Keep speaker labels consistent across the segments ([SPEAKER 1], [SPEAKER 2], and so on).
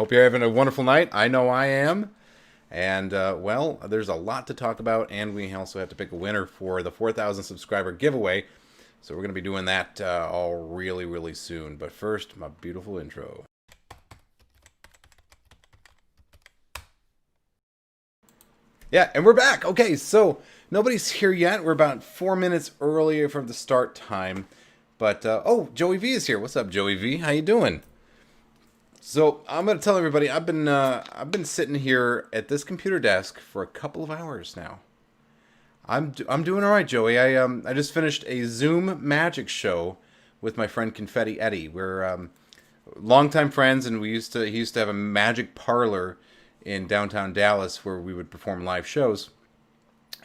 [SPEAKER 1] hope you're having a wonderful night. I know I am. And, well, there's a lot to talk about, and we also have to pick a winner for the 4,000 subscriber giveaway. So we're going to be doing that all really, really soon. But first, my beautiful intro. Yeah, and we're back. Okay, so nobody's here yet. We're about 4 minutes earlier from the start time. But, oh, Joey V is here. What's up, Joey V? How you doing? So I'm gonna tell everybody I've been sitting here at this computer desk for a couple of hours now. I'm doing all right, Joey. I just finished a Zoom magic show with my friend Confetti Eddie. We're longtime friends, and he used to have a magic parlor in downtown Dallas where we would perform live shows.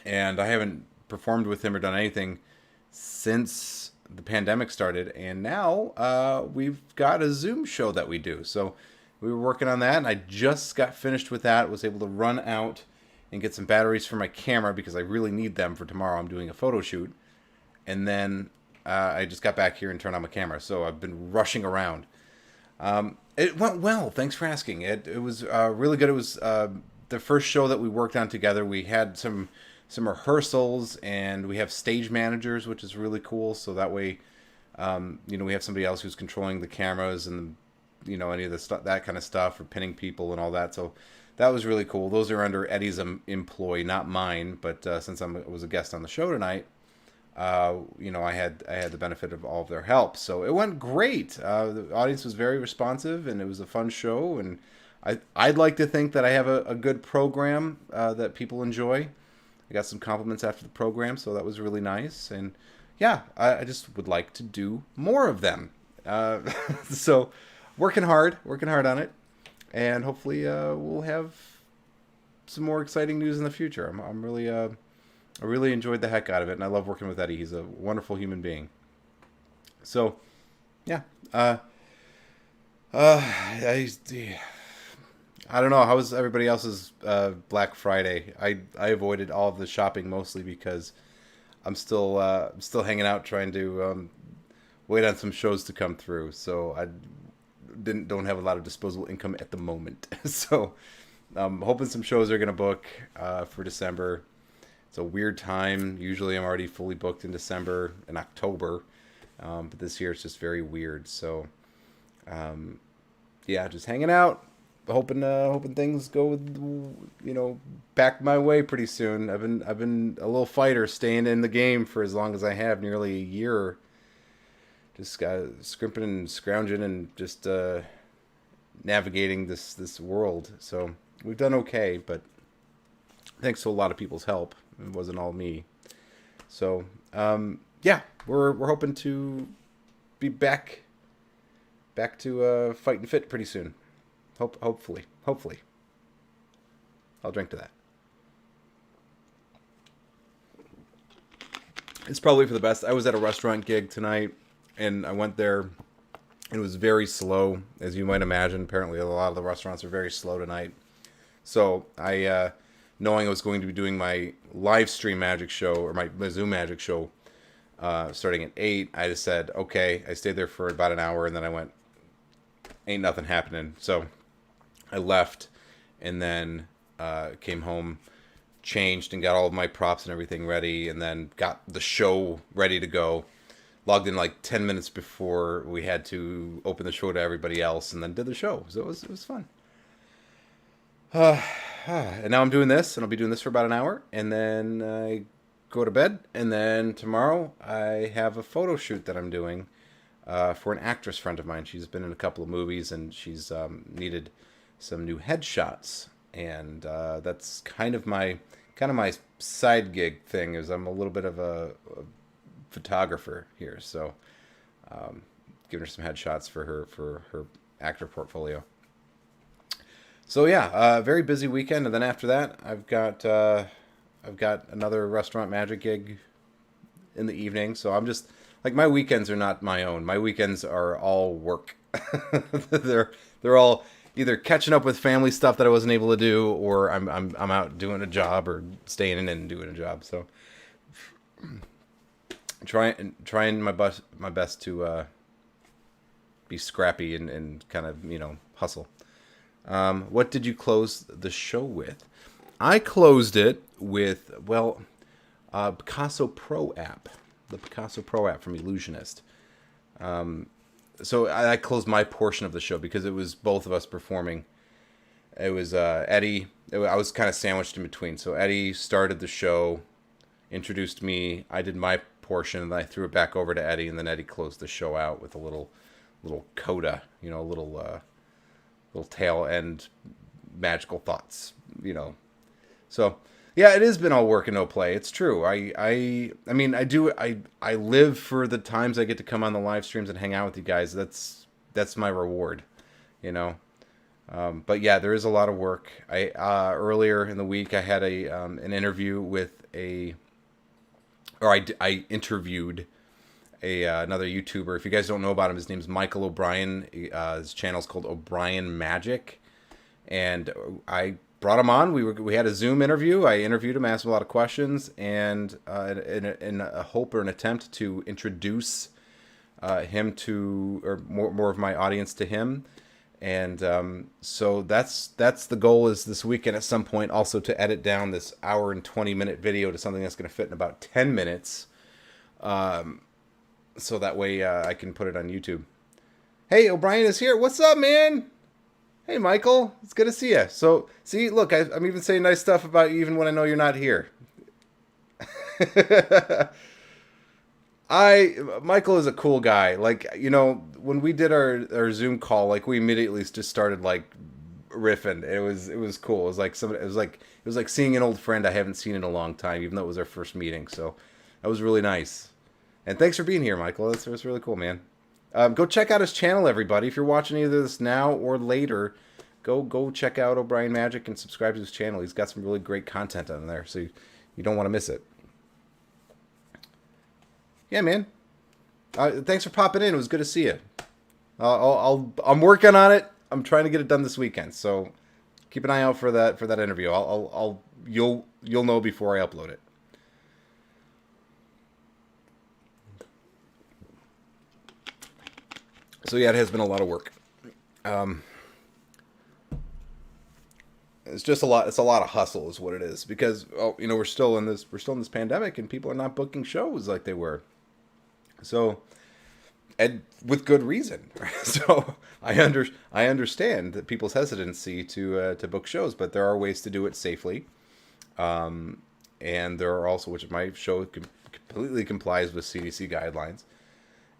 [SPEAKER 1] And I haven't performed with him or done anything since the pandemic started, and now we've got a Zoom show that we do. So we were working on that, and I just got finished with that. Was able to run out and get some batteries for my camera because I really need them for tomorrow. I'm doing a photo shoot, and then I just got back here and turned on my camera. So I've been rushing around. It went well. Thanks for asking. It was really good. It was the first show that we worked on together. We had some rehearsals, and we have stage managers, which is really cool. So that way, we have somebody else who's controlling the cameras and any of the stuff, that kind of stuff, or pinning people and all that. So that was really cool. Those are under Eddie's employ, not mine. But since I was a guest on the show tonight, I had the benefit of all of their help. So it went great. The audience was very responsive, and it was a fun show. And I'd like to think that I have a good program that people enjoy. I got some compliments after the program, so that was really nice. And yeah, I just would like to do more of them. So working hard on it, and hopefully we'll have some more exciting news in the future. I'm really I really enjoyed the heck out of it, and I love working with Eddie. He's a wonderful human being. So yeah, I don't know. How was everybody else's Black Friday? I avoided all of the shopping mostly because I'm still hanging out trying to wait on some shows to come through. So I don't have a lot of disposable income at the moment. So I'm hoping some shows are gonna book for December. It's a weird time. Usually I'm already fully booked in December and October, but this year it's just very weird. So yeah, just hanging out. Hoping things go back my way pretty soon. I've been a little fighter, staying in the game for as long as I have, nearly a year. Just scrimping and scrounging and just navigating this world. So we've done okay, but thanks to a lot of people's help, it wasn't all me. So yeah, we're hoping to be back to fighting fit pretty soon. Hopefully. I'll drink to that. It's probably for the best. I was at a restaurant gig tonight, and I went there, and it was very slow, as you might imagine. Apparently, a lot of the restaurants are very slow tonight. So knowing I was going to be doing my live stream magic show, or my Zoom magic show, starting at 8, I just said, okay. I stayed there for about an hour, and then I went, ain't nothing happening. So I left, and then came home, changed, and got all of my props and everything ready, and then got the show ready to go. Logged in like 10 minutes before we had to open the show to everybody else, and then did the show. So it was fun. And now I'm doing this, and I'll be doing this for about an hour, and then I go to bed, and then tomorrow I have a photo shoot that I'm doing for an actress friend of mine. She's been in a couple of movies, and she's needed some new headshots, and that's kind of my side gig thing. Is I'm a little bit of a photographer here, so giving her some headshots for her actor portfolio. So yeah, very busy weekend, and then after that, I've got another restaurant magic gig in the evening. So I'm just like, my weekends are not my own. My weekends are all work. they're all either catching up with family stuff that I wasn't able to do, or I'm out doing a job, or staying in and doing a job. So trying my best to be scrappy and kind of hustle. What did you close the show with? I closed it with, well, Picasso Pro app, the Picasso Pro app from Illusionist. So I closed my portion of the show because it was both of us performing. It was Eddie. I was kind of sandwiched in between. So Eddie started the show, introduced me. I did my portion, and then I threw it back over to Eddie, and then Eddie closed the show out with a little coda, a little tail end magical thoughts, So yeah, it has been all work and no play. It's true. I mean, I live for the times I get to come on the live streams and hang out with you guys. That's my reward, you know. But yeah, there is a lot of work. I earlier in the week I had an interview with I interviewed another YouTuber. If you guys don't know about him, his name's Michael O'Brien. His channel's called O'Brien Magic, and I brought him on. We had a Zoom interview. I interviewed him, asked him a lot of questions, and in a hope or an attempt to introduce him to, or more of my audience to him. And so that's the goal, is this weekend at some point also to edit down this hour and 20-minute video to something that's going to fit in about 10 minutes. So that way I can put it on YouTube. Hey, O'Brien is here. What's up, man? Hey, Michael. It's good to see you. So, see, look, I'm even saying nice stuff about you even when I know you're not here. Michael is a cool guy. Like, when we did our Zoom call, like, we immediately just started like riffing. It was cool. It was like seeing an old friend I haven't seen in a long time, even though it was our first meeting. So that was really nice. And thanks for being here, Michael. That's really cool, man. Go check out his channel, everybody. If you're watching either this now or later, go check out O'Brien Magic and subscribe to his channel. He's got some really great content on there, so you don't want to miss it. Yeah, man. Thanks for popping in. It was good to see you. I'm working on it. I'm trying to get it done this weekend, so keep an eye out for that interview. You'll know before I upload it. So yeah, it has been a lot of work. It's just a lot. It's a lot of hustle, is what it is. Because we're still in this pandemic, and people are not booking shows like they were. So, and with good reason. So I understand that people's hesitancy to book shows, but there are ways to do it safely. And there are also, which my show completely complies with CDC guidelines,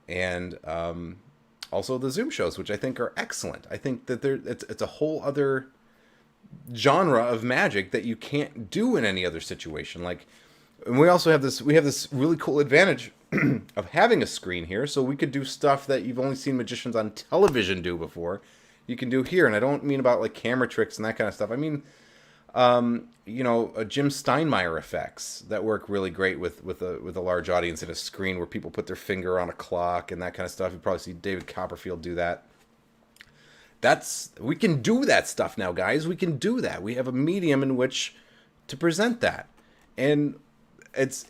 [SPEAKER 1] and also the Zoom shows, which I think are excellent. I think that it's a whole other genre of magic that you can't do in any other situation. Like, and we also have this really cool advantage of having a screen here, so we could do stuff that you've only seen magicians on television do before. You can do here, and I don't mean about like camera tricks and that kind of stuff. I mean, Jim Steinmeier effects that work really great with a large audience and a screen where people put their finger on a clock and that kind of stuff. You probably see David Copperfield do that. We can do that stuff now, guys. We can do that. We have a medium in which to present that, and it's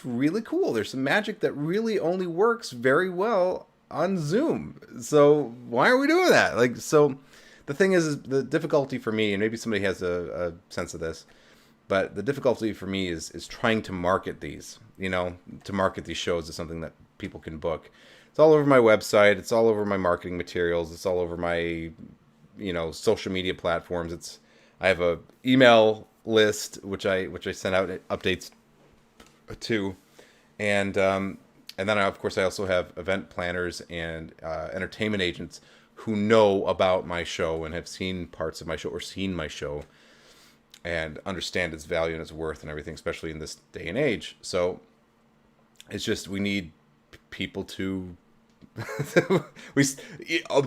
[SPEAKER 1] really cool. There's some magic that really only works very well on Zoom. So why are we doing that? Like, so the thing is the difficulty for me, and maybe somebody has a sense of this, but the difficulty for me is trying to market these, to market these shows as something that people can book. It's all over my website. It's all over my marketing materials. It's all over my, social media platforms. I have a email list, which I send out updates to, and then of course I also have event planners and entertainment agents who know about my show and have seen parts of my show or seen my show and understand its value and its worth and everything, especially in this day and age. So it's just, we need people to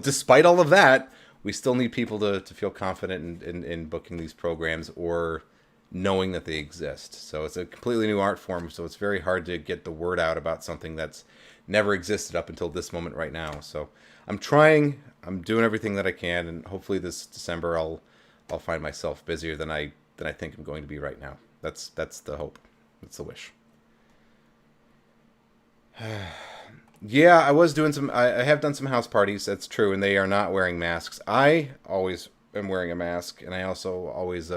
[SPEAKER 1] despite all of that, we still need people to feel confident in booking these programs or knowing that they exist. So it's a completely new art form, so it's very hard to get the word out about something that's never existed up until this moment right now. So I'm doing everything that I can, and hopefully this December I'll find myself busier than I think I'm going to be right now. That's the hope. That's the wish. Yeah, I have done some house parties. That's true, and they are not wearing masks. I always am wearing a mask, and I also always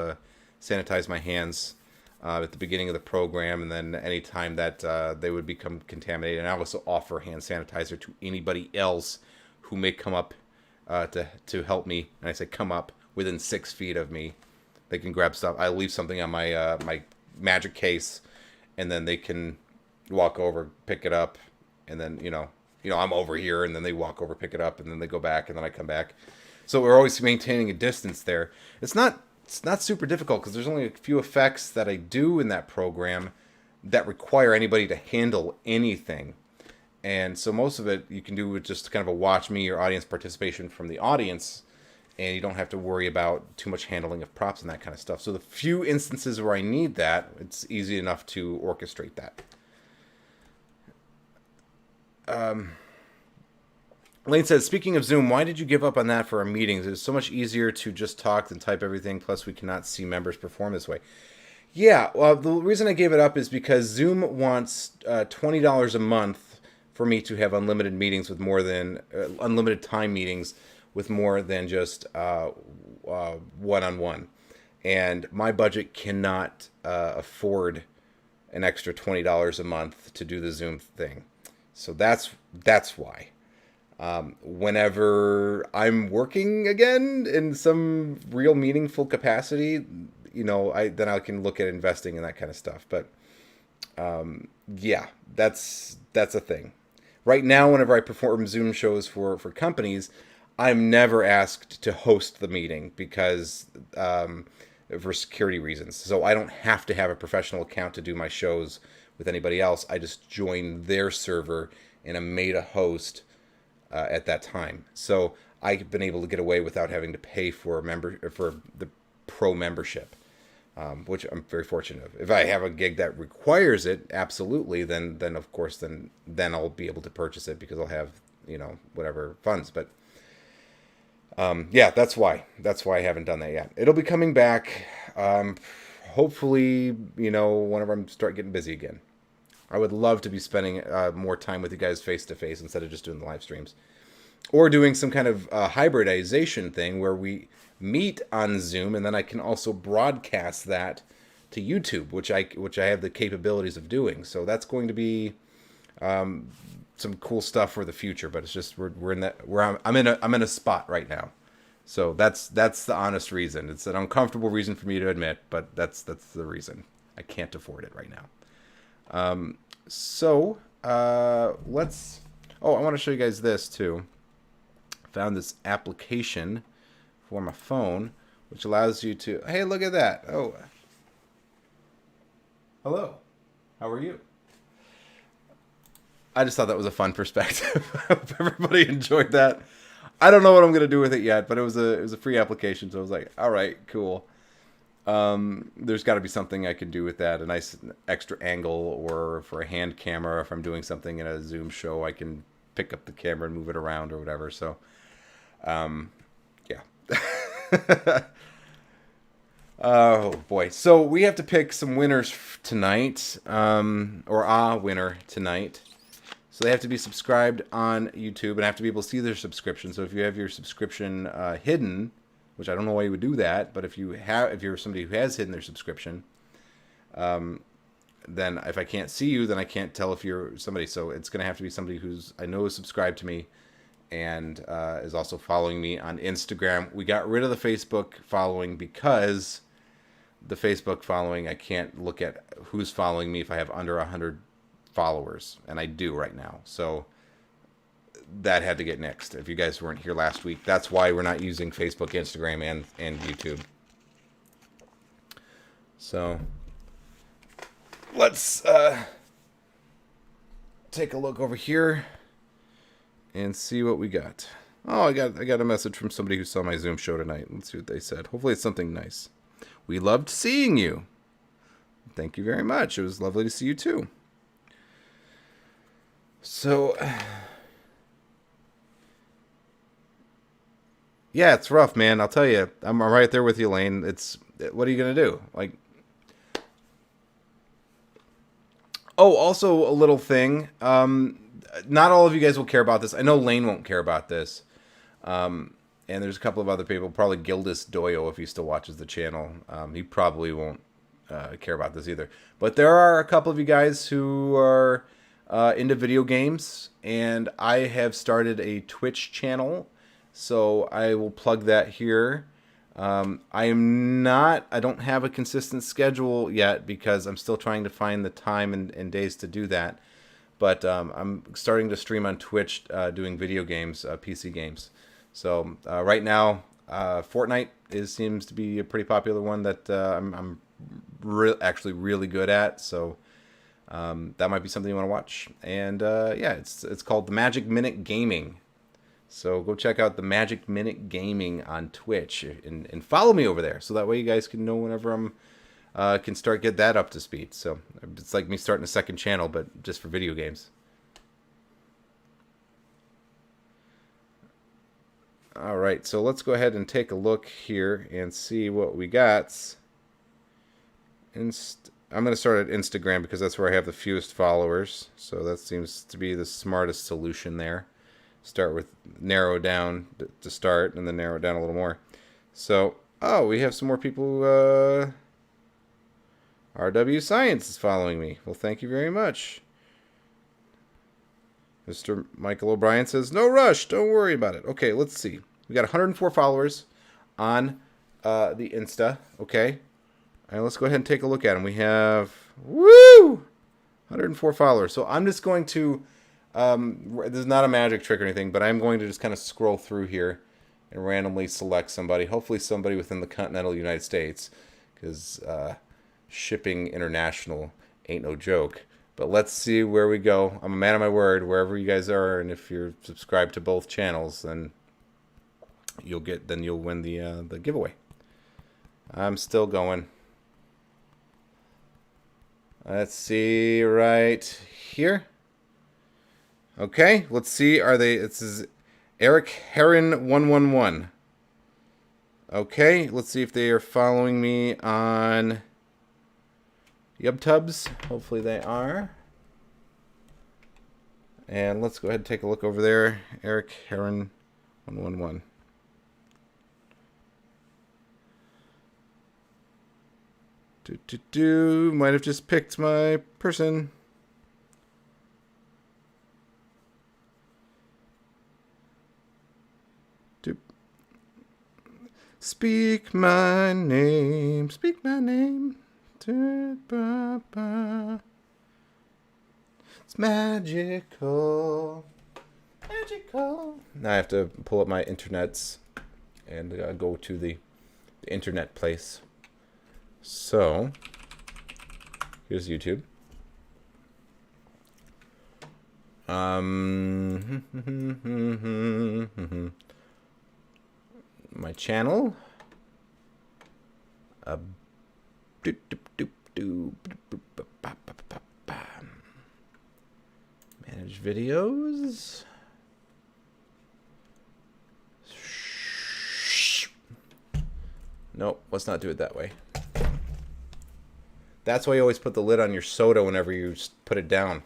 [SPEAKER 1] sanitize my hands at the beginning of the program, and then anytime that they would become contaminated. And I also offer hand sanitizer to anybody else who may come up to help me. And I say come up within 6 feet of me. They can grab stuff. I leave something on my my magic case, and then they can walk over, pick it up, and then I'm over here, and then they walk over, pick it up, and then they go back, and then I come back. So we're always maintaining a distance there. It's not super difficult because there's only a few effects that I do in that program that require anybody to handle anything. And so most of it you can do with just kind of a watch me or audience participation from the audience, and you don't have to worry about too much handling of props and that kind of stuff. So the few instances where I need that, it's easy enough to orchestrate that. Lane says, speaking of Zoom, why did you give up on that for our meetings? It's so much easier to just talk than type everything. Plus, we cannot see members perform this way. Yeah, well, the reason I gave it up is because Zoom wants $20 a month for me to have unlimited meetings with more than unlimited time meetings with more than just one-on-one. And my budget cannot afford an extra $20 a month to do the Zoom thing. So that's why. Whenever I'm working again in some real meaningful capacity, then I can look at investing in that kind of stuff. But yeah, that's a thing. Right now, whenever I perform Zoom shows for companies, I'm never asked to host the meeting because for security reasons. So I don't have to have a professional account to do my shows with anybody else. I just join their server and I'm made a host at that time. So I've been able to get away without having to pay for for the pro membership, which I'm very fortunate of. If I have a gig that requires it, absolutely, then of course then I'll be able to purchase it because I'll have whatever funds. But yeah, that's why I haven't done that yet. It'll be coming back. Hopefully, whenever I start getting busy again. I would love to be spending more time with you guys face to face instead of just doing the live streams, or doing some kind of hybridization thing where we meet on Zoom and then I can also broadcast that to YouTube, which I have the capabilities of doing. So that's going to be some cool stuff for the future. But it's just I'm in a spot right now. So that's the honest reason. It's an uncomfortable reason for me to admit, but that's the reason. I can't afford it right now. So let's. Oh, I want to show you guys this too. Found this application for my phone, which allows you to. Hey, look at that! Oh, hello. How are you? I just thought that was a fun perspective. I hope everybody enjoyed that. I don't know what I'm gonna do with it yet, but it was a free application, so I was like, all right, cool. There's got to be something I can do with that, a nice extra angle, or for a hand camera, if I'm doing something in a Zoom show, I can pick up the camera and move it around or whatever. So, yeah. Oh boy. So we have to pick some winners tonight, or a winner tonight. So they have to be subscribed on YouTube and have to be able to see their subscription. So if you have your subscription hidden, which I don't know why you would do that, but if you're somebody who has hidden their subscription, then if I can't see you, then I can't tell if you're somebody. So it's going to have to be somebody who's I know is subscribed to me and is also following me on Instagram. We got rid of the Facebook following because the Facebook following, I can't look at who's following me if I have under 100 followers, and I do right now. So that had to get nixed. If you guys weren't here last week, that's why we're not using Facebook, Instagram, and YouTube. So let's take a look over here and see what we got. Oh, I got a message from somebody who saw my Zoom show tonight. Let's see what they said. Hopefully it's something nice. We loved seeing you. Thank you very much. It was lovely to see you too. So yeah, it's rough, man. I'll tell you. I'm right there with you, Lane. What are you going to do? Like, oh, also a little thing. Not all of you guys will care about this. I know Lane won't care about this. and there's a couple of other people, probably Gildis Doyo if he still watches the channel. He probably won't care about this either. But there are a couple of you guys who are into video games, and I have started a Twitch channel, so I will plug that here. I don't have a consistent schedule yet because I'm still trying to find the time and days to do that. But I'm starting to stream on Twitch doing video games, PC games. So right now, Fortnite seems to be a pretty popular one that I'm actually really good at. So that might be something you want to watch. And yeah, it's called The Magic Minute Gaming. So go check out The Magic Minute Gaming on Twitch and follow me over there. So that way you guys can know whenever I'm can get that up to speed. So it's like me starting a second channel, but just for video games. All right, so let's go ahead and take a look here and see what we got. I'm going to start at Instagram because that's where I have the fewest followers. So that seems to be the smartest solution there. Start with narrow down to start and then narrow it down a little more. So, oh, we have some more people. RW Science is following me. Well, thank you very much. Mr. Michael O'Brien says, no rush. Don't worry about it. Okay, let's see. We got 104 followers on the Insta. Okay. All right, let's go ahead and take a look at them. We have, 104 followers. So I'm just going to, this is not a magic trick or anything, but I'm going to just kind of scroll through here and randomly select somebody. Hopefully somebody within the continental United States, because shipping international ain't no joke. But let's see where we go. I'm a man of my word, wherever you guys are, and if you're subscribed to both channels, then you'll win the giveaway. I'm still going. Let's see right here. Okay, let's see. This is Eric Heron 111. Okay, let's see if they are following me on YubTubs. Hopefully they are. And let's go ahead and take a look over there. Eric Heron 111. Might have just picked my person. Speak my name. Speak my name. It's magical. Magical. Now I have to pull up my internets and go to the internet place. So, here's YouTube. My channel. Manage videos. Nope, let's not do it that way. That's why you always put the lid on your soda whenever you put it down.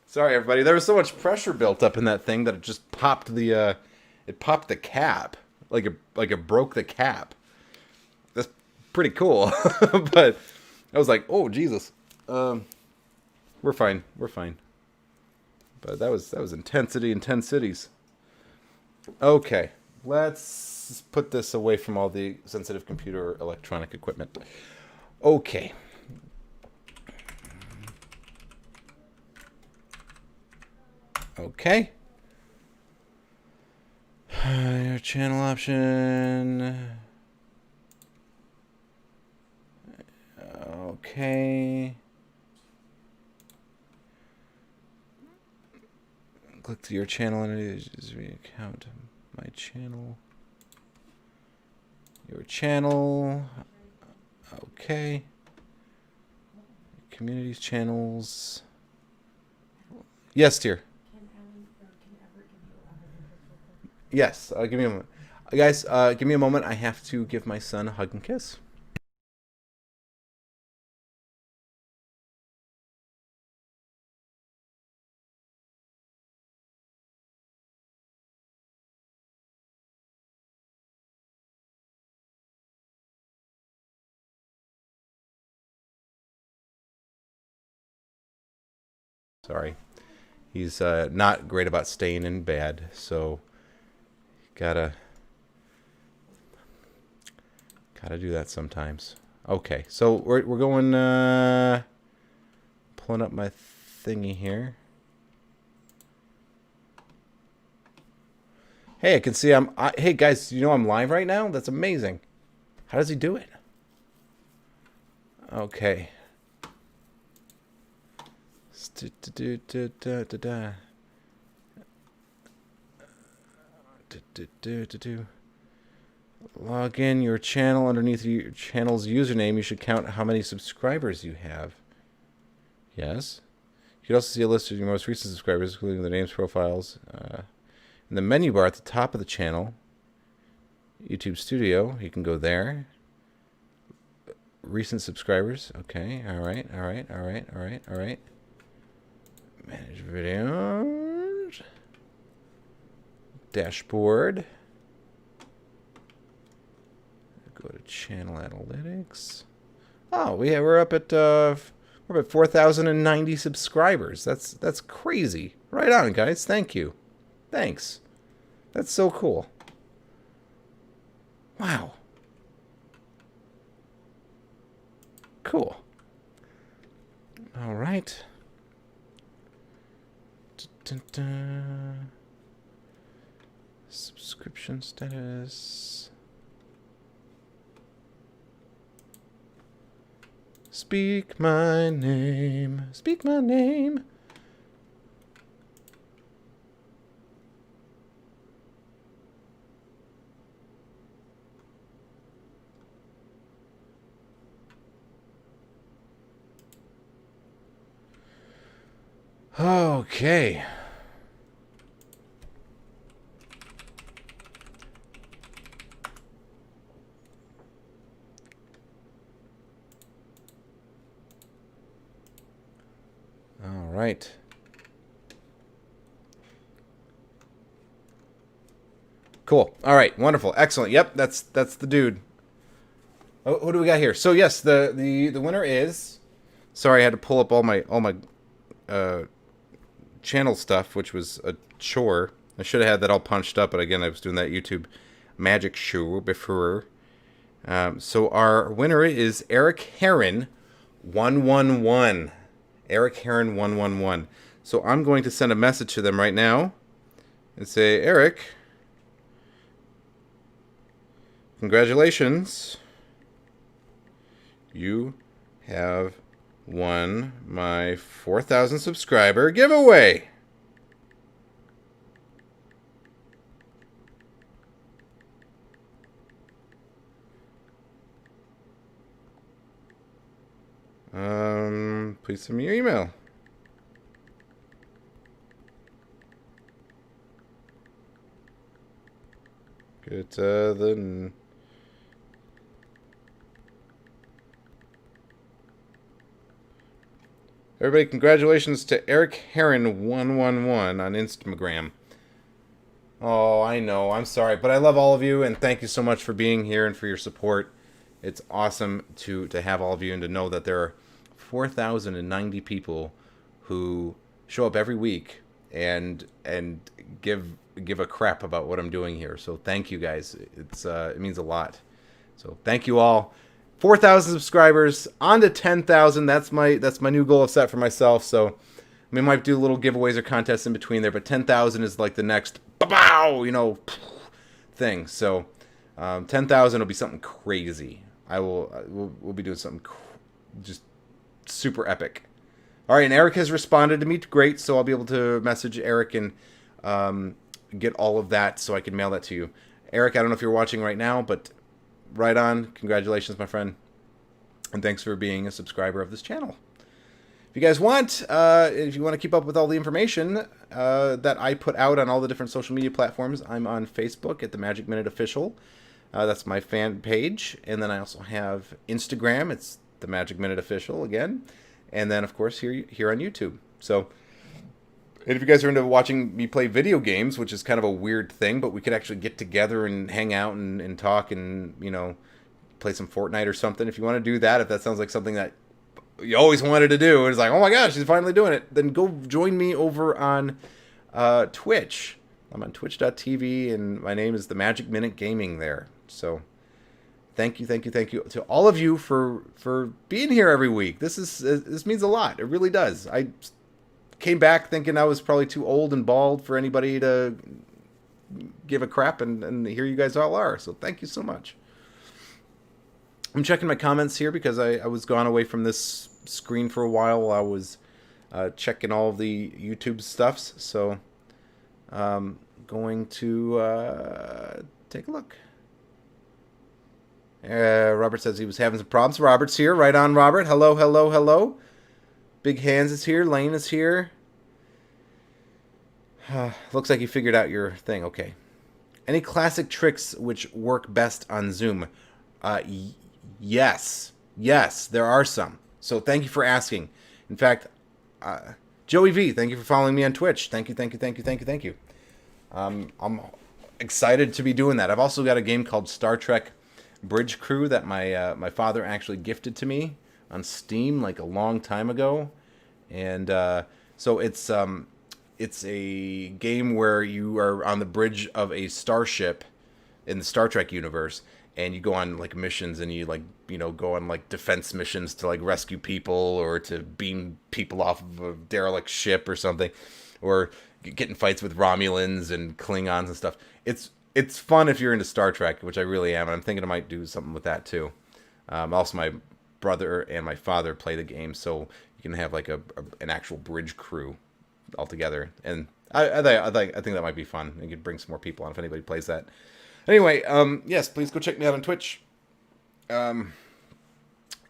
[SPEAKER 1] Sorry, everybody. There was so much pressure built up in that thing that it just popped the cap, like it broke the cap. That's pretty cool, but I was like, oh Jesus, we're fine, But that was intensity in 10 cities. Okay, let's put this away from all the sensitive computer electronic equipment. Okay. Okay. Your channel option. Okay. Click to your channel and account. My channel. Your channel. Okay. Communities, channels. Yes, dear. Yes, give me a moment. Guys, give me a moment. I have to give my son a hug and kiss. Sorry. He's not great about staying in bed, so gotta do that sometimes. Okay, so we're going pulling up my thingy here. Hey, I can see hey guys, you know I'm live right now? That's amazing. How does he do it? Okay. Log in your channel. Underneath your channel's username, you should count how many subscribers you have. Yes. You can also see a list of your most recent subscribers, including the names, profiles. In the menu bar at the top of the channel, YouTube Studio, you can go there. Recent subscribers. Okay. All right. Manage videos. Dashboard. Go to channel analytics. Oh, we're up at 4,090 subscribers. That's crazy. Right on, guys. Thank you. Thanks. That's so cool. Wow. Cool. All right. Subscription status. Speak my name. Speak my name. Okay. All right. Cool. All right. Wonderful. Excellent. Yep. That's the dude. Oh, what do we got here? So yes, the winner is. Sorry, I had to pull up all my channel stuff, which was a chore. I should have had that all punched up, but again, I was doing that YouTube magic show before. So our winner is Eric Heron 111. Eric Heron 111. So I'm going to send a message to them right now and say, Eric, congratulations. You have won my 4,000 subscriber giveaway. Please send me your email. Get the. Everybody, congratulations to Eric Heron 111 on Instagram. Oh, I know. I'm sorry, but I love all of you, and thank you so much for being here and for your support. It's awesome to have all of you and to know that there are 4,090 people who show up every week and give a crap about what I'm doing here. So thank you guys. It means a lot. So thank you all. 4,000 subscribers on to 10,000. That's my new goal I've set for myself. So we might do little giveaways or contests in between there, but 10,000 is like the next thing. So 10,000 will be something crazy. We'll be doing something just super epic. All right, and Eric has responded to me. Great, so I'll be able to message Eric and get all of that so I can mail that to you. Eric, I don't know if you're watching right now, but right on. Congratulations, my friend. And thanks for being a subscriber of this channel. If you guys want, if you want to keep up with all the information that I put out on all the different social media platforms, I'm on Facebook at the Magic Minute Official. That's my fan page. And then I also have Instagram. It's the Magic Minute Official again. And then, of course, here on YouTube. So, and if you guys are into watching me play video games, which is kind of a weird thing, but we could actually get together and hang out and talk and, you know, play some Fortnite or something. If you want to do that, if that sounds like something that you always wanted to do, it's like, oh my gosh, she's finally doing it, then go join me over on Twitch. I'm on twitch.tv, and my name is the Magic Minute Gaming there. So thank you to all of you for being here every week. This means a lot. It really does. I came back thinking I was probably too old and bald for anybody to give a crap, and here you guys all are. So thank you so much. I'm checking my comments here because I was gone away from this screen for a while. I was checking all of the YouTube stuffs. So going to take a look. Robert says he was having some problems. Robert's here. Right on, Robert. Hello. Big Hands is here. Lane is here. Looks like you figured out your thing. Okay. Any classic tricks which work best on Zoom? Yes, there are some. So thank you for asking. In fact, Joey V, thank you for following me on Twitch. Thank you. I'm excited to be doing that. I've also got a game called Star Trek Bridge Crew that my father actually gifted to me on Steam like a long time ago, and so it's a game where you are on the bridge of a starship in the Star Trek universe, and you go on like missions, and you go on like defense missions to like rescue people or to beam people off of a derelict ship or something, or get in fights with Romulans and Klingons and stuff. It's fun if you're into Star Trek, which I really am, and I'm thinking I might do something with that too. Also, my brother and my father play the game, so you can have like an actual bridge crew all together, and I think that might be fun. You could bring some more people on if anybody plays that. Anyway, yes, please go check me out on Twitch. Wow.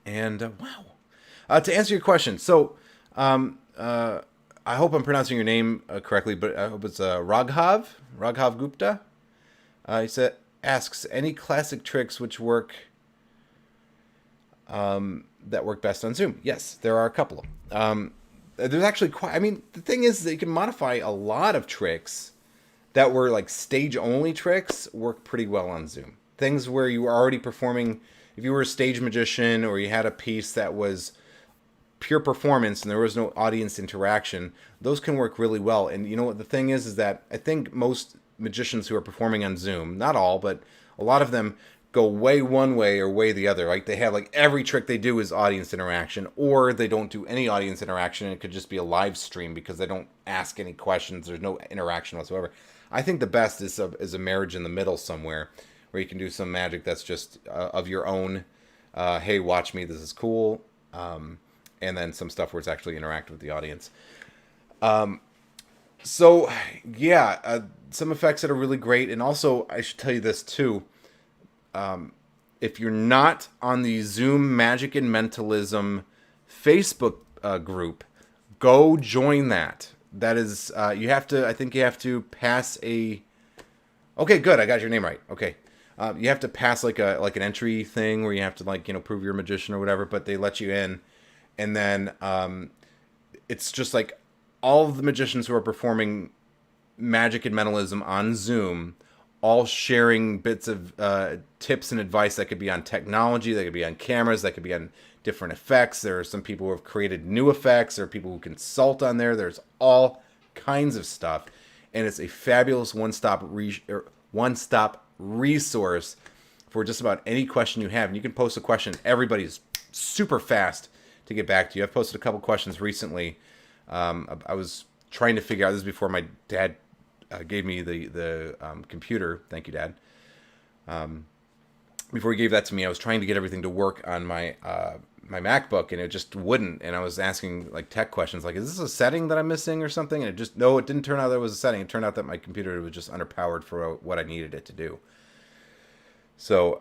[SPEAKER 1] To answer your question, so I hope I'm pronouncing your name correctly, but I hope it's Raghav Gupta. He asks any classic tricks which work that work best on Zoom. Yes, there are a couple. There's actually the thing is that you can modify a lot of tricks that were like stage-only tricks work pretty well on Zoom. Things where you were already performing, if you were a stage magician or you had a piece that was pure performance and there was no audience interaction, those can work really well. And you know what the thing is that I think most magicians who are performing on Zoom, not all, but a lot of them go way one way or way the other. Like they have like every trick they do is audience interaction, or they don't do any audience interaction and it could just be a live stream because they don't ask any questions. There's no interaction whatsoever. I think the best is a marriage in the middle somewhere where you can do some magic that's just of your own. Hey, watch me. This is cool. And then some stuff where it's actually interactive with the audience. So yeah, some effects that are really great. And also I should tell you this too. If you're not on the Zoom Magic and Mentalism Facebook group, go join that. That is, you have to pass a, okay, good. I got your name right. Okay. You have to pass like an entry thing where you have to prove you're a magician or whatever, but they let you in. And then, it's just like all of the magicians who are performing magic and mentalism on Zoom, all sharing bits of tips and advice that could be on technology, that could be on cameras, that could be on different effects. There are some people who have created new effects. There are people who consult on there. There's all kinds of stuff, and it's a fabulous one-stop resource for just about any question you have. And you can post a question. Everybody's super fast to get back to you. I've posted a couple questions recently. I was trying to figure out, this is before my dad gave me the computer. Thank you, Dad. Before he gave that to me, I was trying to get everything to work on my my MacBook and it just wouldn't. And I was asking like tech questions, like, is this a setting that I'm missing or something? And it just, no, it didn't turn out there was a setting. It turned out that my computer was just underpowered for what I needed it to do. So,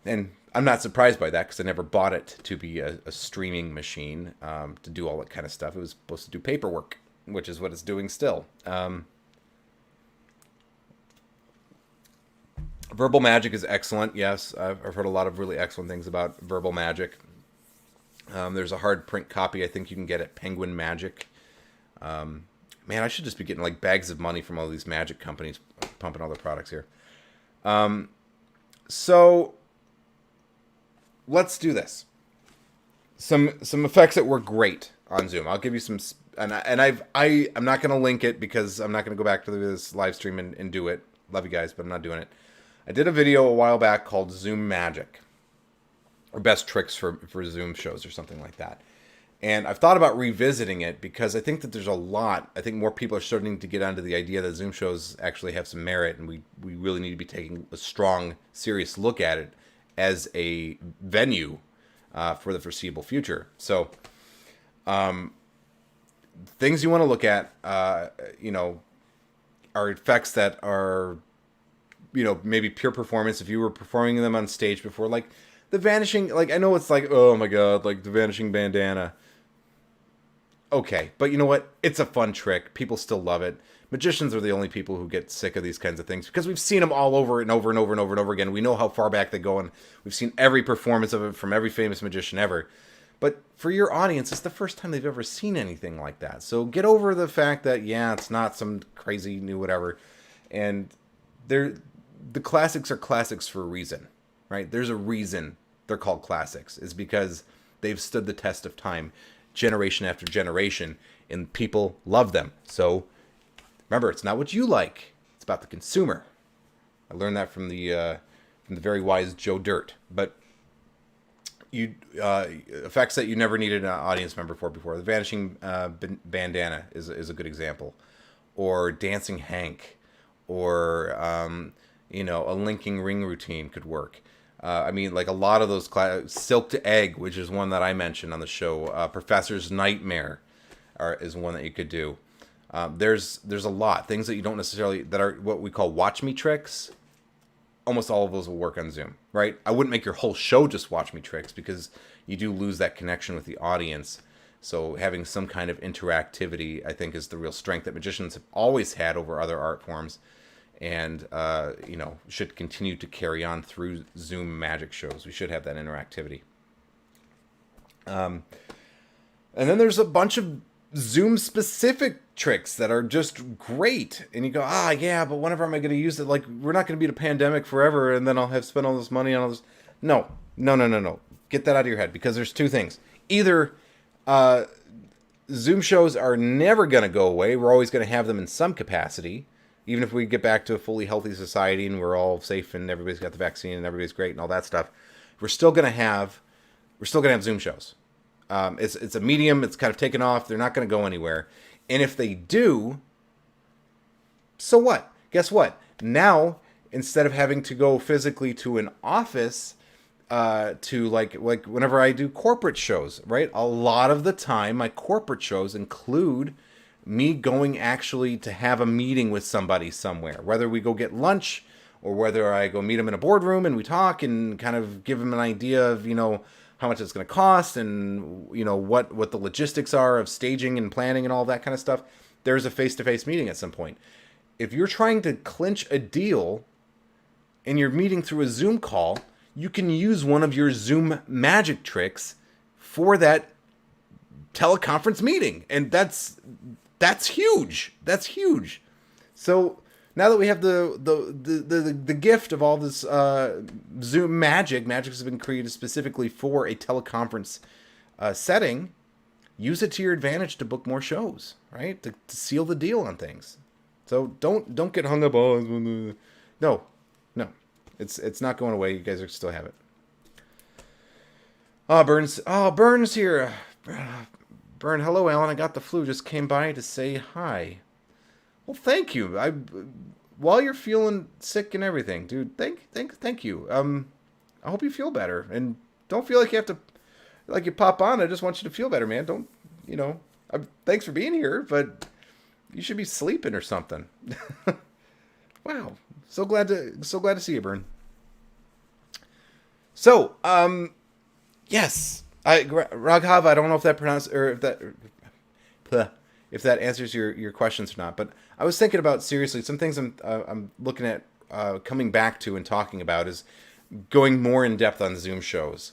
[SPEAKER 1] and I'm not surprised by that because I never bought it to be a streaming machine to do all that kind of stuff. It was supposed to do paperwork, which is what it's doing still. Verbal Magic is excellent. Yes, I've heard a lot of really excellent things about Verbal Magic. There's a hard print copy I think you can get at Penguin Magic. Man, I should just be getting like bags of money from all these magic companies pumping all their products here. So let's do this. Some effects that work great on Zoom. I'll give you some, and I'm not going to link it because I'm not going to go back to this live stream and do it. Love you guys, but I'm not doing it. I did a video a while back called Zoom Magic, or best tricks for Zoom shows or something like that. And I've thought about revisiting it because I think that there's a lot. I think more people are starting to get onto the idea that Zoom shows actually have some merit, and we really need to be taking a strong, serious look at it as a venue for the foreseeable future. So, things you want to look at, are effects that are, maybe pure performance. If you were performing them on stage before, like the vanishing, like I know it's like, oh my god, like the vanishing bandana. Okay, but you know what? It's a fun trick. People still love it. Magicians are the only people who get sick of these kinds of things because we've seen them all over and over and over and over and over again. We know how far back they go, and we've seen every performance of it from every famous magician ever. But for your audience, it's the first time they've ever seen anything like that. So get over the fact that, yeah, it's not some crazy new whatever. And the classics are classics for a reason, right? There's a reason they're called classics. It's because they've stood the test of time, generation after generation, and people love them. So remember, it's not what you like; it's about the consumer. I learned that from the very wise Joe Dirt. But effects that you never needed an audience member for before. The vanishing bandana is a good example, or dancing Hank, or a linking ring routine could work. Like a lot of those Silk to Egg, which is one that I mentioned on the show. Professor's Nightmare is one that you could do. There's a lot. Things that you don't necessarily, that are what we call watch me tricks. Almost all of those will work on Zoom, right? I wouldn't make your whole show just watch me tricks because you do lose that connection with the audience. So having some kind of interactivity, I think, is the real strength that magicians have always had over other art forms. And, should continue to carry on through Zoom magic shows. We should have that interactivity. And then there's a bunch of Zoom-specific tricks that are just great. And you go, yeah, but whenever am I going to use it? Like, we're not going to be in a pandemic forever, and then I'll have spent all this money on all this. No. Get that out of your head, because there's two things. Either Zoom shows are never going to go away. We're always going to have them in some capacity. Even if we get back to a fully healthy society and we're all safe and everybody's got the vaccine and everybody's great and all that stuff, we're still gonna have Zoom shows. It's a medium. It's kind of taken off. They're not gonna go anywhere. And if they do, so what? Guess what? Now, instead of having to go physically to an office, to like whenever I do corporate shows, right? A lot of the time, my corporate shows include me going actually to have a meeting with somebody somewhere, whether we go get lunch or whether I go meet them in a boardroom and we talk and kind of give them an idea of, how much it's going to cost and, what the logistics are of staging and planning and all that kind of stuff. There's a face-to-face meeting at some point. If you're trying to clinch a deal and you're meeting through a Zoom call, you can use one of your Zoom magic tricks for that teleconference meeting. And that's huge. That's huge. So now that we have the gift of all this Zoom magic has been created specifically for a teleconference setting. Use it to your advantage to book more shows, right? To seal the deal on things. So don't get hung up on. No, it's not going away. You guys are still have it. Burns here. Burn, hello, Alan. I got the flu. Just came by to say hi. Well, thank you. While you're feeling sick and everything, dude. Thank you. I hope you feel better, and don't feel like you have to. like you pop on. I just want you to feel better, man. Don't, thanks for being here, but you should be sleeping or something. Wow. So glad to see you, Bern. So, yes. Raghav, I don't know if that pronounced or if that answers your questions or not, but I was thinking about seriously some things I'm looking at coming back to and talking about is going more in depth on Zoom shows,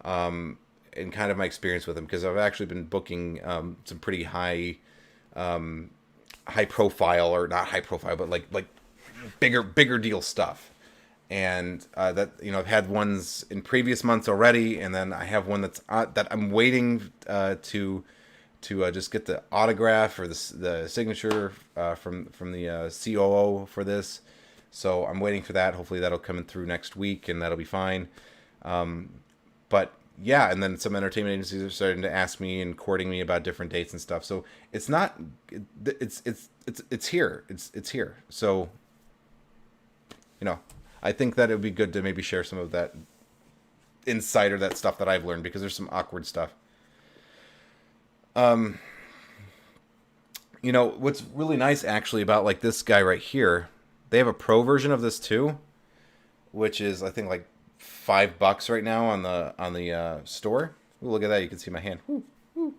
[SPEAKER 1] and kind of my experience with them, because I've actually been booking some pretty high profile, or not high profile, but like bigger deal stuff. And that, I've had ones in previous months already, and then I have one that I'm waiting to just get the autograph or the signature from the COO for this. So I'm waiting for that. Hopefully that'll come in through next week, and that'll be fine. But yeah, and then some entertainment agencies are starting to ask me and courting me about different dates and stuff. So it's not, it's here. It's here. So, I think that it would be good to maybe share some of that insight or that stuff that I've learned, because there's some awkward stuff. What's really nice actually about like this guy right here, they have a pro version of this too, which is I think like $5 right now on the store. Ooh, look at that! You can see my hand. Woo, woo.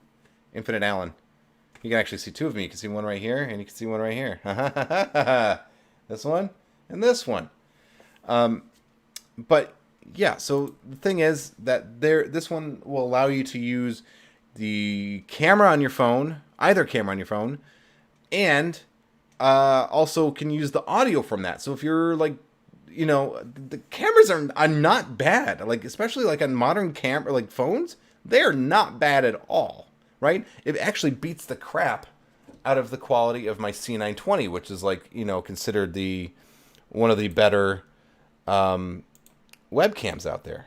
[SPEAKER 1] Infinite Allen. You can actually see two of me. You can see one right here, and you can see one right here. This one and this one. But yeah, so the thing is that this one will allow you to use the camera on your phone, either camera on your phone, and also can use the audio from that. So if you're like, the cameras are not bad, like especially like on modern like phones, they are not bad at all, right? It actually beats the crap out of the quality of my C920, which is like, considered one of the better webcams out there,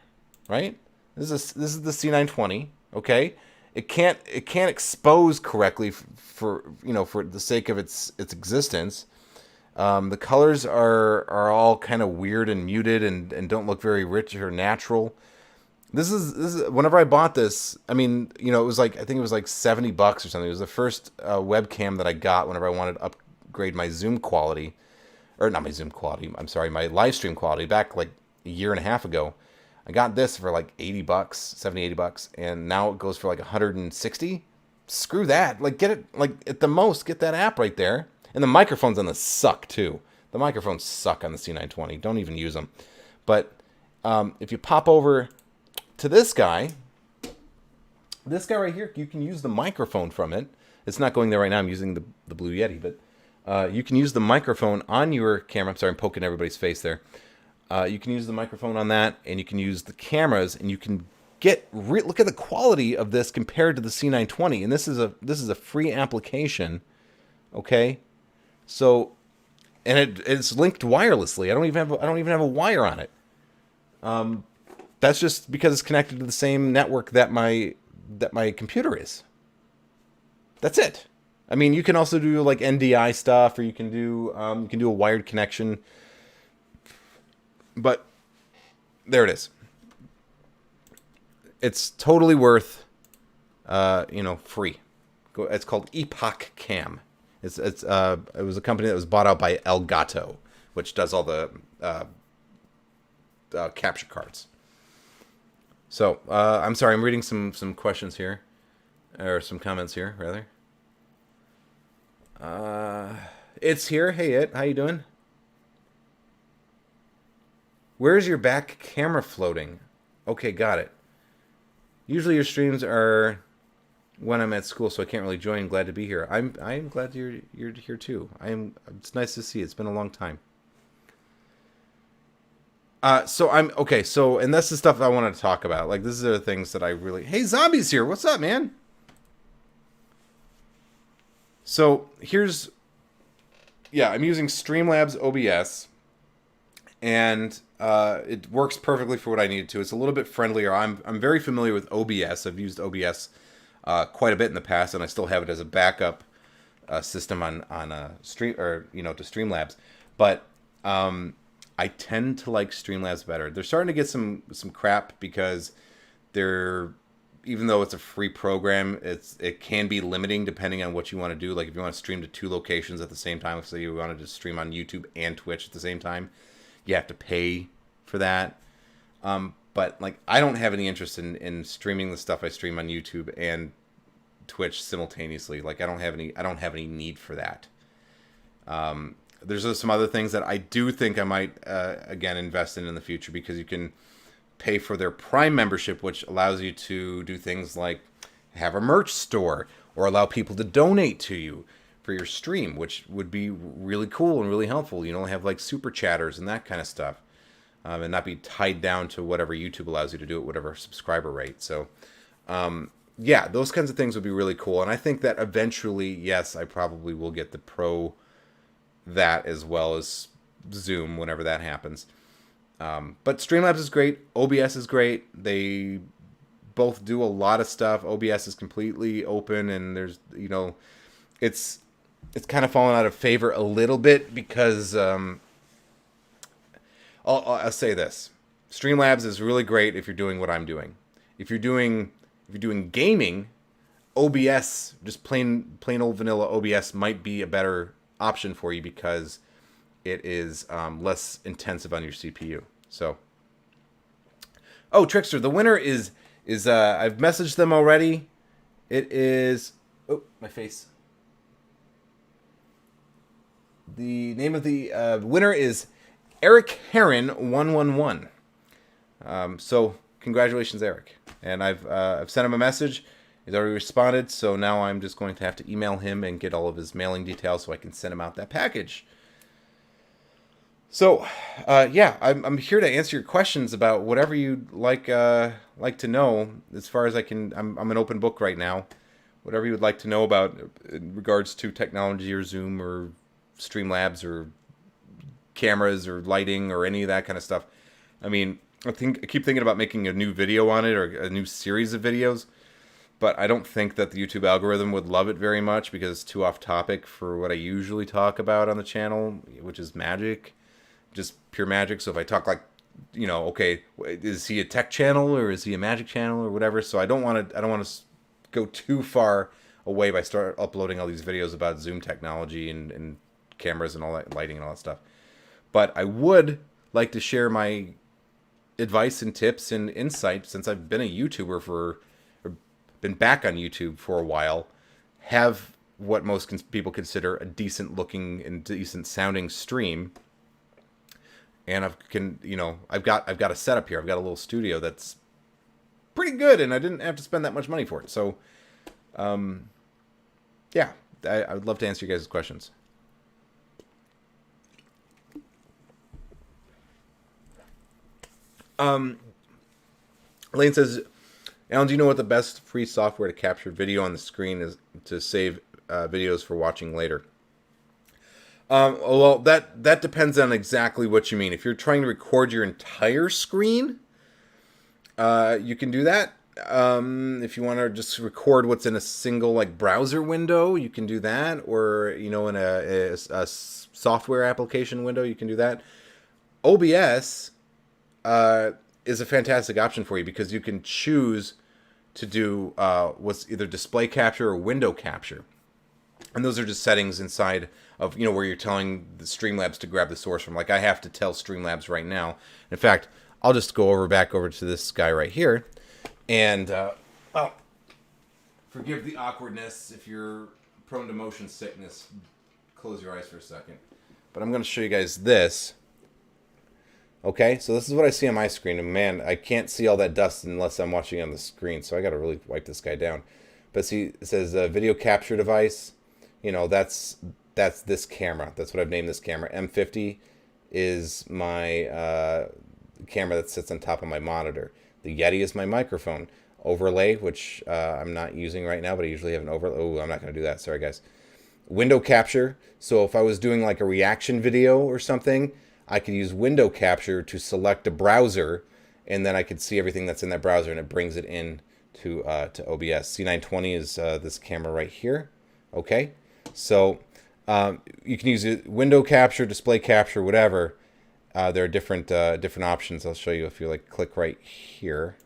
[SPEAKER 1] right? This is the C920, okay? It can't expose correctly for the sake of its existence. The colors are all kind of weird and muted and don't look very rich or natural. This is whenever I bought this, I mean, it was like, I think it was like $70 or something. It was the first webcam that I got whenever I wanted to upgrade my Zoom quality. Or not my Zoom quality, I'm sorry, my live stream quality back like a year and a half ago. I got this for like $80, $70, $80, and now it goes for like 160. Screw that. Like, get it, like at the most, get that app right there. And the microphones on this suck too. The microphones suck on the C920. Don't even use them. But if you pop over to this guy right here, you can use the microphone from it. It's not going there right now. I'm using the Blue Yeti, but you can use the microphone on your camera. I'm sorry, I'm poking everybody's face there. You can use the microphone on that, and you can use the cameras, and you can look at the quality of this compared to the C920. And this is a free application, okay? So, and it's linked wirelessly. I don't even have a wire on it. That's just because it's connected to the same network that my computer is. That's it. I mean, you can also do like NDI stuff, or you can do a wired connection. But there it is. It's totally worth, free. It's called Epoch Cam. It was a company that was bought out by Elgato, which does all the capture cards. So I'm sorry, I'm reading some questions here, or some comments here rather. It's here. Hey, how you doing? Where's your back camera floating? Okay, got it. Usually your streams are when I'm at school, so I can't really join. Glad to be here. I'm glad you're here too. It's nice to see. It's been a long time. So I'm okay. So, and that's the stuff I wanted to talk about. Like, this is the things that I really. Hey, Zombie's here. What's up, man? So I'm using Streamlabs OBS, and it works perfectly for what I need it to. It's a little bit friendlier. I'm very familiar with OBS. I've used OBS quite a bit in the past, and I still have it as a backup system on stream, or to Streamlabs. But I tend to like Streamlabs better. They're starting to get some crap because they're even though it's a free program, it can be limiting depending on what you want to do. Like if you want to stream to 2 locations at the same time, so you wanted to stream on YouTube and Twitch at the same time, you have to pay for that. But like I don't have any interest in streaming the stuff I stream on YouTube and Twitch simultaneously. Like I don't have any need for that. There's some other things that I do think I might again invest in the future, because you can pay for their Prime membership, which allows you to do things like have a merch store or allow people to donate to you for your stream, which would be really cool and really helpful. You know, have like super chatters and that kind of stuff, and not be tied down to whatever YouTube allows you to do at whatever subscriber rate. So, yeah, those kinds of things would be really cool. And I think that eventually, yes, I probably will get the Pro that as well as Zoom whenever that happens. But Streamlabs is great. OBS is great. They both do a lot of stuff. OBS is completely open, and there's, you know, it's kind of fallen out of favor a little bit because I'll say this: Streamlabs is really great if you're doing what I'm doing. If you're doing gaming, OBS, just plain old vanilla OBS, might be a better option for you because it is less intensive on your CPU. So, oh, Trickster, the winner is I've messaged them already. It is, oh, my face. The name of the winner is Eric Heron 111. So congratulations, Eric. And I've sent him a message. He's already responded. So now I'm just going to have to email him and get all of his mailing details so I can send him out that package. So, yeah, I'm here to answer your questions about whatever you'd like to know. As far as I can, I'm an open book right now. Whatever you would like to know about in regards to technology or Zoom or Streamlabs or cameras or lighting or any of that kind of stuff. I mean, I keep thinking about making a new video on it or a new series of videos, but I don't think that the YouTube algorithm would love it very much because it's too off topic for what I usually talk about on the channel, which is magic. Just pure magic. So if I talk like, you know, okay, is he a tech channel or is he a magic channel or whatever? So I don't want to go too far away by start uploading all these videos about Zoom technology and cameras and all that, lighting and all that stuff. But I would like to share my advice and tips and insight, since I've been a YouTuber or been back on YouTube for a while, have what most people consider a decent looking and decent sounding stream. And I've got a setup here. I've got a little studio that's pretty good, and I didn't have to spend that much money for it. So, yeah, I would love to answer you guys' questions. Lane says, Alan, do you know what the best free software to capture video on the screen is to save videos for watching later? Well, that depends on exactly what you mean. If you're trying to record your entire screen, you can do that. If you want to just record what's in a single like browser window, you can do that. Or, you know, in a software application window, you can do that. OBS is a fantastic option for you because you can choose to do what's either display capture or window capture. And those are just settings inside of, you know, where you're telling the Streamlabs to grab the source from. Like I have to tell Streamlabs right now. In fact, I'll just go back over to this guy right here. And, forgive the awkwardness. If you're prone to motion sickness, close your eyes for a second. But I'm going to show you guys this. Okay, so this is what I see on my screen. And man, I can't see all that dust unless I'm watching on the screen. So I got to really wipe this guy down. But see, it says video capture device. You know, that's this camera. That's what I've named this camera. M50 is my camera that sits on top of my monitor. The Yeti is my microphone. Overlay, which I'm not using right now, but I usually have an overlay. Oh, I'm not going to do that. Sorry, guys. Window capture. So if I was doing like a reaction video or something, I could use window capture to select a browser, and then I could see everything that's in that browser, and it brings it in to OBS. C920 is this camera right here. Okay, so you can use it, window capture, display capture, whatever. There are different options. I'll show you if you like click right here.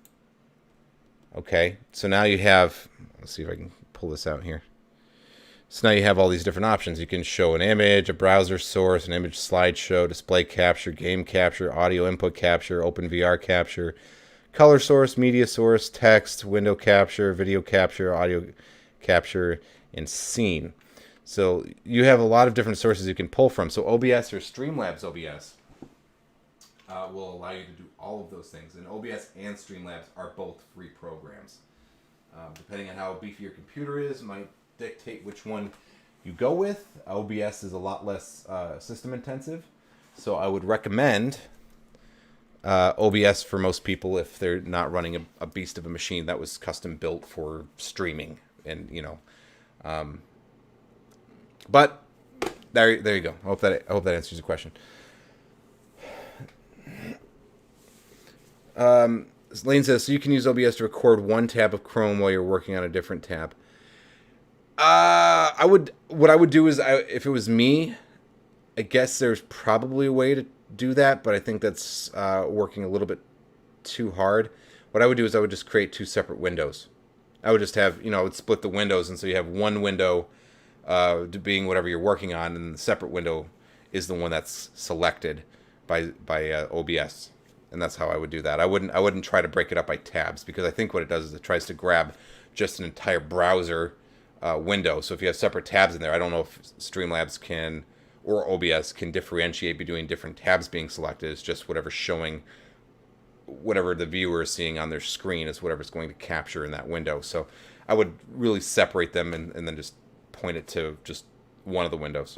[SPEAKER 1] Okay, so now you have, let's see if I can pull this out here. So now you have all these different options. You can show an image, a browser source, an image slideshow, display capture, game capture, audio input capture, OpenVR capture, color source, media source, text, window capture, video capture, audio capture, and scene. So you have a lot of different sources you can pull from. So OBS or Streamlabs OBS will allow you to do all of those things. And OBS and Streamlabs are both free programs. Depending on how beefy your computer is, might dictate which one you go with. OBS is a lot less system intensive, so I would recommend OBS for most people if they're not running a beast of a machine that was custom built for streaming. And but there you go. I hope that answers your question. Lane says, so you can use OBS to record one tab of Chrome while you're working on a different tab. What I would do is, if it was me, I guess there's probably a way to do that, but I think that's working a little bit too hard. What I would do is I would just create two separate windows. I would just have, I would split the windows, and so you have one window being whatever you're working on, and the separate window is the one that's selected by OBS. And that's how I would do that. I wouldn't try to break it up by tabs, because I think what it does is it tries to grab just an entire browser window. So if you have separate tabs in there, I don't know if Streamlabs can or OBS can differentiate between different tabs being selected. It's just whatever's showing, whatever the viewer is seeing on their screen is whatever's going to capture in that window. So I would really separate them and then just point it to just one of the windows.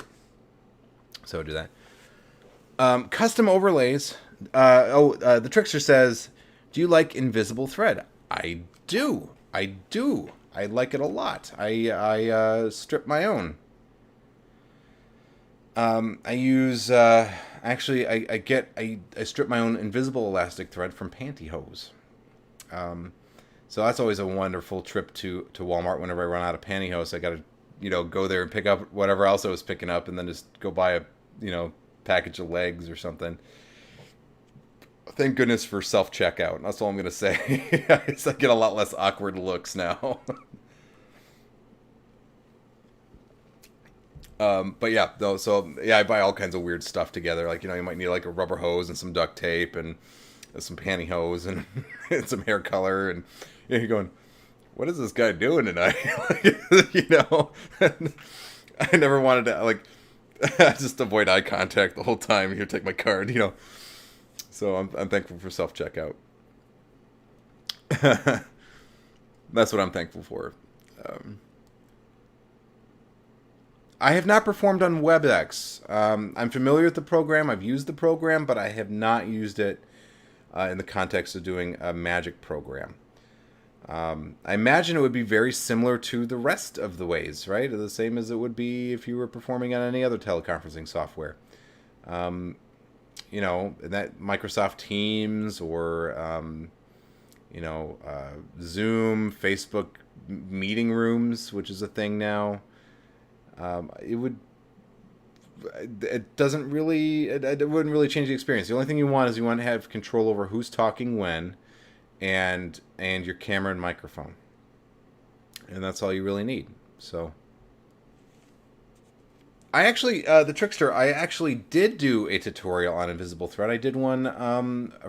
[SPEAKER 1] So do that. Custom overlays. The Trickster says, do you like Invisible Thread? I do. I like it a lot. I strip my own. I use actually I strip my own invisible elastic thread from pantyhose. So that's always a wonderful trip to Walmart whenever I run out of pantyhose. I got to go there and pick up whatever else I was picking up, and then just go buy a package of legs or something. Thank goodness for self-checkout. That's all I'm going to say. I get a lot less awkward looks now. But yeah, though, so yeah, I buy all kinds of weird stuff together. Like, you might need like a rubber hose and some duct tape and some pantyhose and, and some hair color. And you're going, what is this guy doing tonight? I never wanted to, just avoid eye contact the whole time. Here, take my card, So I'm thankful for self-checkout. That's what I'm thankful for. I have not performed on WebEx. I'm familiar with the program. I've used the program, but I have not used it in the context of doing a Magic program. I imagine it would be very similar to the rest of the ways, right? The same as it would be if you were performing on any other teleconferencing software. That Microsoft Teams or, Zoom, Facebook meeting rooms, which is a thing now. It wouldn't really change the experience. The only thing you want is to have control over who's talking when, and your camera and microphone. And that's all you really need. So I actually, the Trickster, I actually did do a tutorial on Invisible Thread. I did one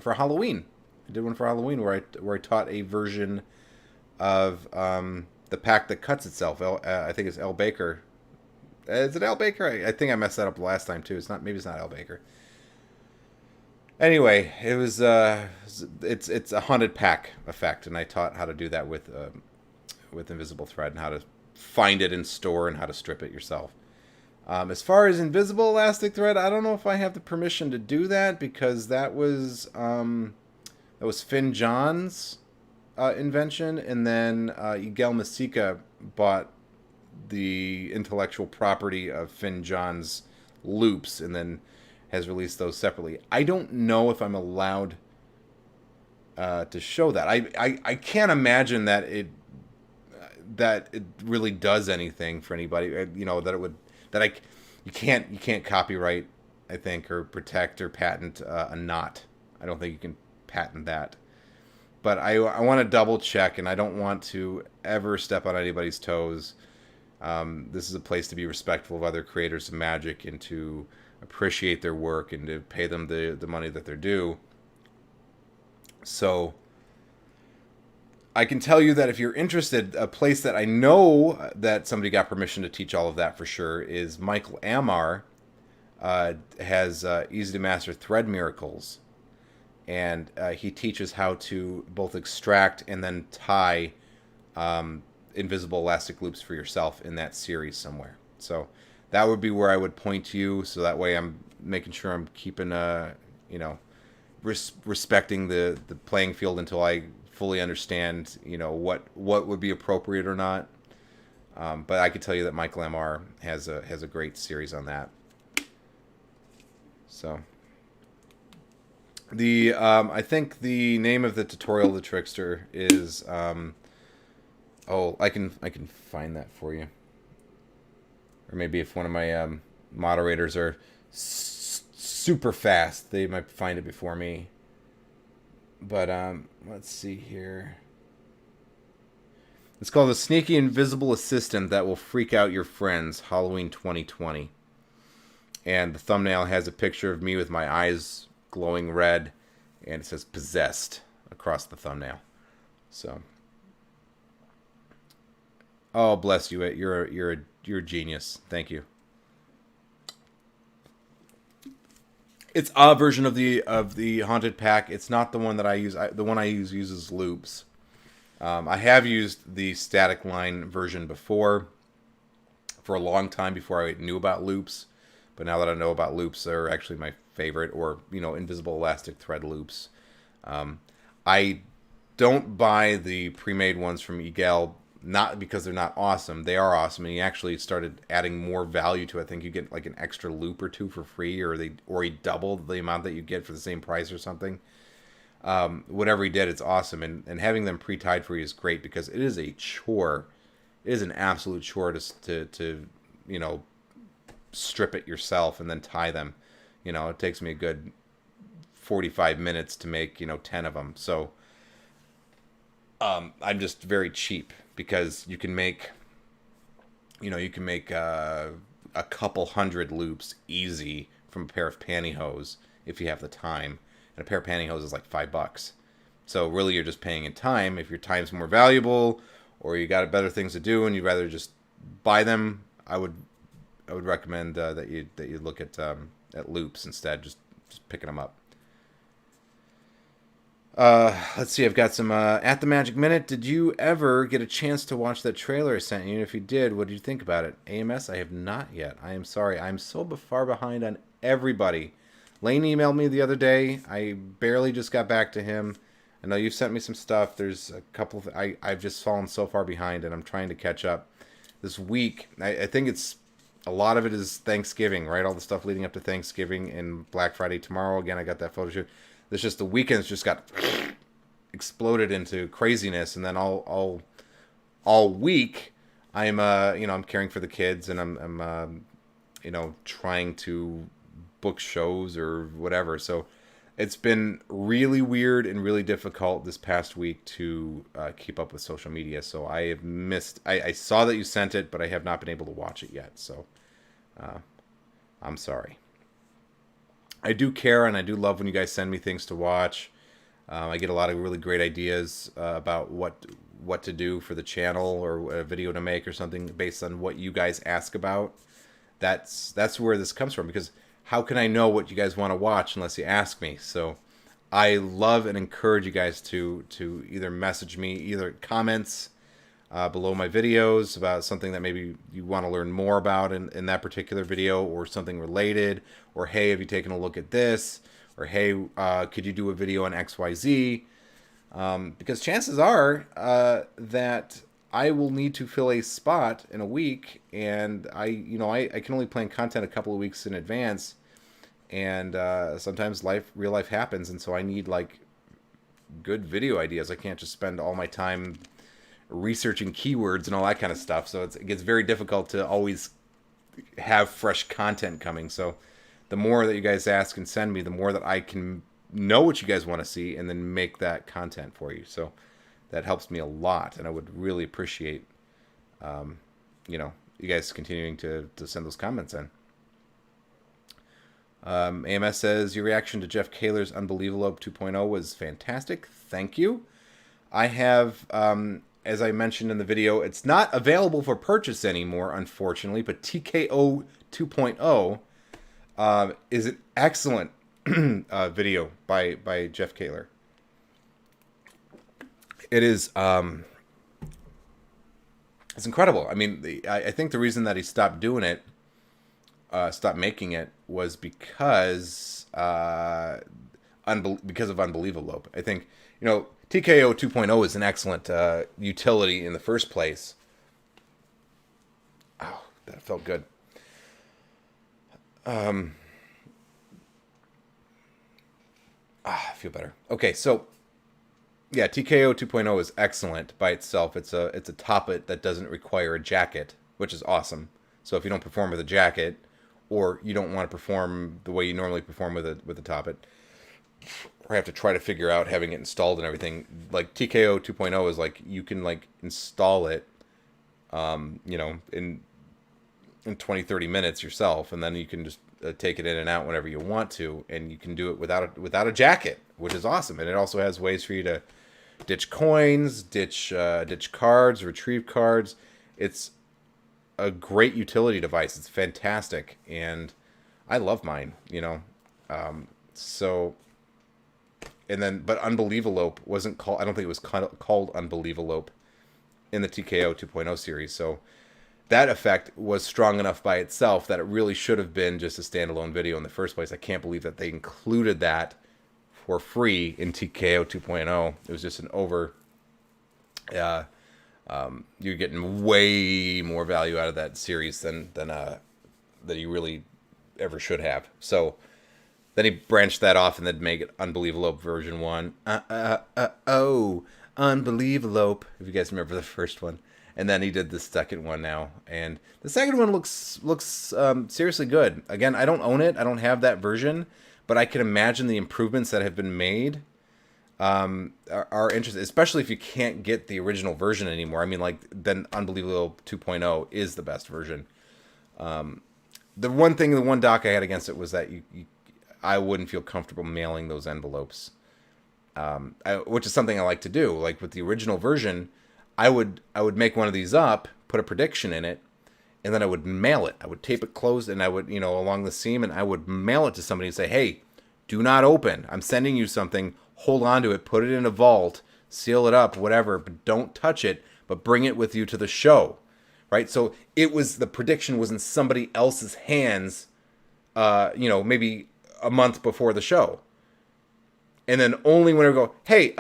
[SPEAKER 1] for Halloween. Where I taught a version of the pack that cuts itself. I think it's L Baker. Is it Al Baker? I think I messed that up last time too. Maybe it's not Al Baker. Anyway, it was it's a haunted pack effect, and I taught how to do that with Invisible Thread and how to find it in store and how to strip it yourself. As far as Invisible Elastic Thread, I don't know if I have the permission to do that, because that was Finn John's invention, and then Yigal Masika bought the intellectual property of Finn John's loops and then has released those separately. I don't know if I'm allowed to show that. I can't imagine that it really does anything for anybody. You can't copyright, I think, or protect or patent a knot. I don't think you can patent that. but I want to double check, and I don't want to ever step on anybody's toes. This is a place to be respectful of other creators of Magic and to appreciate their work and to pay them the money that they're due. So I can tell you that if you're interested, a place that I know that somebody got permission to teach all of that for sure is Michael Amar. Has Easy to Master Thread Miracles, and he teaches how to both extract and then tie invisible elastic loops for yourself in that series somewhere. So that would be where I would point to you, so that way I'm making sure I'm keeping respecting the playing field until I fully understand what would be appropriate or not. But I could tell you that Michael Amar has a great series on that. So the I think the name of the tutorial of the Trickster is I can find that for you, or maybe if one of my moderators are super fast, they might find it before me. But let's see here. It's called The Sneaky Invisible Assistant That Will Freak Out Your Friends, Halloween 2020. And the thumbnail has a picture of me with my eyes glowing red, and it says "possessed" across the thumbnail. So, oh bless you! You're a genius. Thank you. It's a version of the haunted pack. It's not the one that I use. The one I use uses loops. I have used the static line version before, for a long time before I knew about loops. But now that I know about loops, they're actually my favorite, or, invisible elastic thread loops. I don't buy the pre-made ones from Egal, not because they're not awesome. They are awesome, and he actually started adding more value to it. I think you get like an extra loop or two for free, or he doubled the amount that you get for the same price or something. Whatever he did, it's awesome. And having them pre-tied for you is great, because it is a chore. It is an absolute chore to strip it yourself and then tie them. It takes me a good 45 minutes to make 10 of them. So I'm just very cheap, because you can make a couple hundred loops easy from a pair of pantyhose if you have the time, and a pair of pantyhose is like $5. So really you're just paying in time. If your time's more valuable, or you got better things to do and you'd rather just buy them, I would recommend that you look at loops instead, just picking them up. Let's see, I've got some at the Magic Minute. Did you ever get a chance to watch that trailer I sent you? And if you did, what did you think about it? AMS, I have not yet. I am sorry. I'm so far behind on everybody. Lane emailed me the other day. I barely just got back to him. I know you've sent me some stuff. There's a couple of... I've just fallen so far behind, and I'm trying to catch up. This week, I think it's... A lot of it is Thanksgiving, right? All the stuff leading up to Thanksgiving and Black Friday tomorrow. Again, I got that photo shoot. There's just the weekends just got exploded into craziness, and then all week I'm I'm caring for the kids, and I'm trying to book shows or whatever. So it's been really weird and really difficult this past week to keep up with social media. So I have missed... I saw that you sent it, but I have not been able to watch it yet. So I'm sorry. I do care, and I do love when you guys send me things to watch. I get a lot of really great ideas about what to do for the channel, or a video to make or something based on what you guys ask about. That's where this comes from, because how can I know what you guys want to watch unless you ask me? So I love and encourage you guys to either message me, either comments below my videos about something that maybe you want to learn more about in that particular video, or something related, or hey, have you taken a look at this, or hey, could you do a video on XYZ? Because chances are that I will need to fill a spot in a week, and I can only plan content a couple of weeks in advance, and sometimes real life happens, and so I need like good video ideas. I can't just spend all my time researching keywords and all that kind of stuff. So it gets very difficult to always have fresh content coming. So the more that you guys ask and send me, the more that I can know what you guys want to see and then make that content for you. So that helps me a lot, and I would really appreciate, you guys continuing to send those comments in. AMS says, your reaction to Jeff Kaler's Unbelievable 2.0 was fantastic. Thank you. I have, as I mentioned in the video, it's not available for purchase anymore, unfortunately, but TKO 2.0 is an excellent video by Jeff Kaler. It is, it's incredible. I mean, I think the reason that he stopped doing it, stopped making it, was because of Unbelievable. I think, TKO 2.0 is an excellent utility in the first place. Oh, that felt good. I feel better. Okay, so yeah, TKO 2.0 is excellent by itself. It's a top-it that doesn't require a jacket, which is awesome. So if you don't perform with a jacket, or you don't want to perform the way you normally perform with a top-it, or have to try to figure out having it installed and everything, like TKO 2.0 is like you can like install it, in 20-30 minutes yourself, and then you can just take it in and out whenever you want to, and you can do it without a jacket, which is awesome. And it also has ways for you to ditch coins, ditch cards, retrieve cards. It's a great utility device. It's fantastic, and I love mine. But Unbelievable wasn't called. I don't think it was called Unbelievable in the TKO 2.0 series. So that effect was strong enough by itself that it really should have been just a standalone video in the first place. I can't believe that they included that for free in TKO 2.0. It was just an you're getting way more value out of that series than you really ever should have. So then he branched that off and then make it Unbelievable version 1. Unbelievable. If you guys remember the first one. And then he did the second one now. And the second one looks seriously good. Again, I don't own it. I don't have that version. But I can imagine the improvements that have been made are interesting, especially if you can't get the original version anymore. I mean, then Unbelievable 2.0 is the best version. The one dock I had against it was that I wouldn't feel comfortable mailing those envelopes, which is something I like to do. Like with the original version, I would make one of these up, put a prediction in it, and then I would mail it. I would tape it closed, and I would, along the seam, and I would mail it to somebody and say, hey, do not open. I'm sending you something. Hold on to it. Put it in a vault. Seal it up, whatever, but don't touch it, but bring it with you to the show, right? So the prediction was in somebody else's hands, maybe a month before the show. And then only when I go, hey,